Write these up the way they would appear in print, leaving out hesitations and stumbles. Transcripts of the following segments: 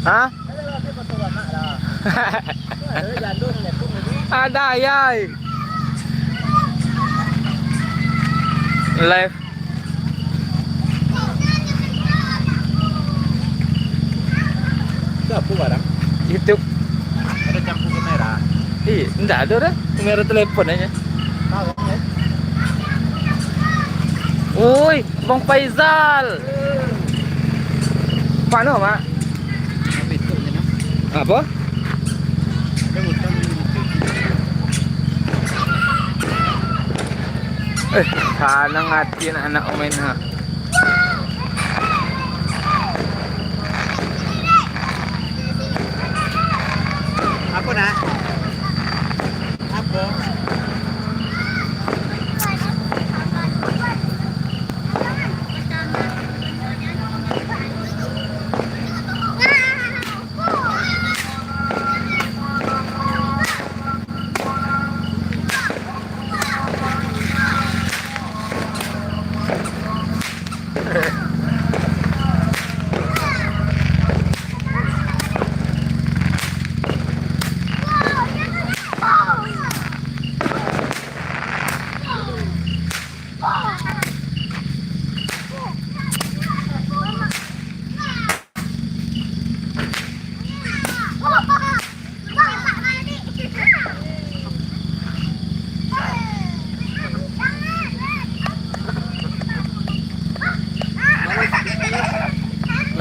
Hah? Ada ya. Live. Itu apa barang? YouTube. Ada campur kamera. Iya, enggak ada dah. Kamera telepon aja. Tahu ya? Woi, Bang Faizal. Mana, Mak? Apa itu namanya? Apa? Ada hutan di situ. Sana ngatin anak main ha. Apa nak? Apa?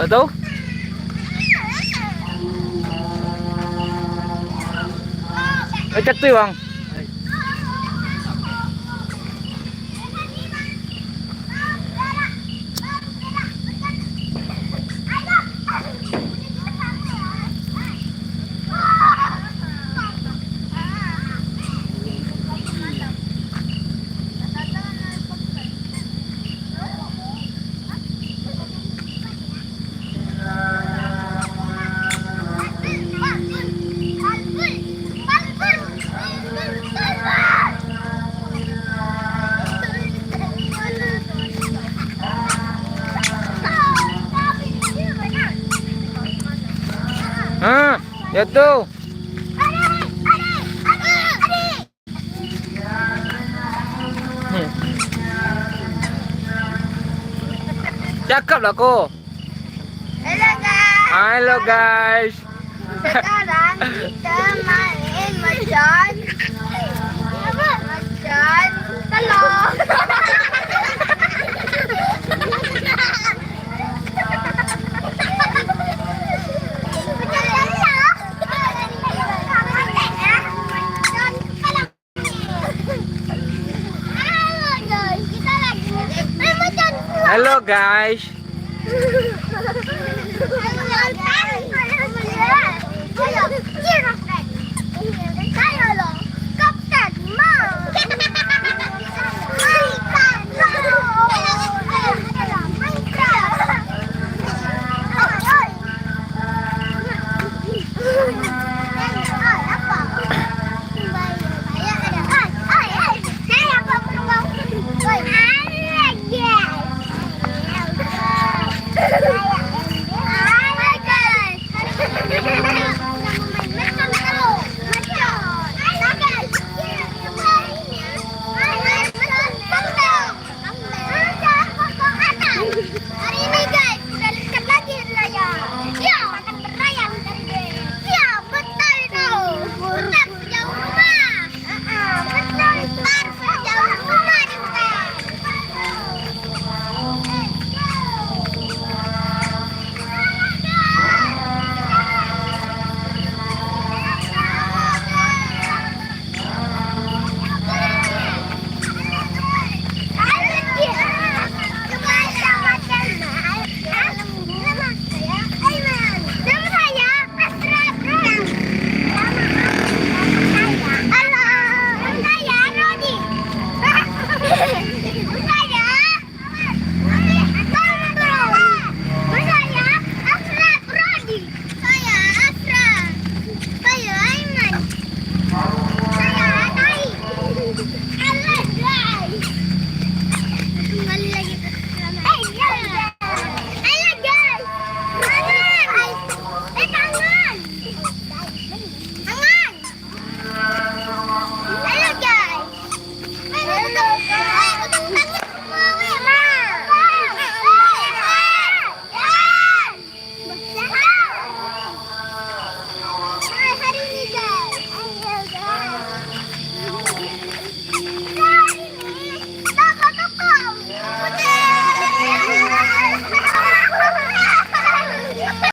Nggak tahu? Ikat tuh, Bang. Ya tuh. Cakep lah kok. Halo guys. Halo guys. Sekarang kita main macan. Macan telur. Halo guys.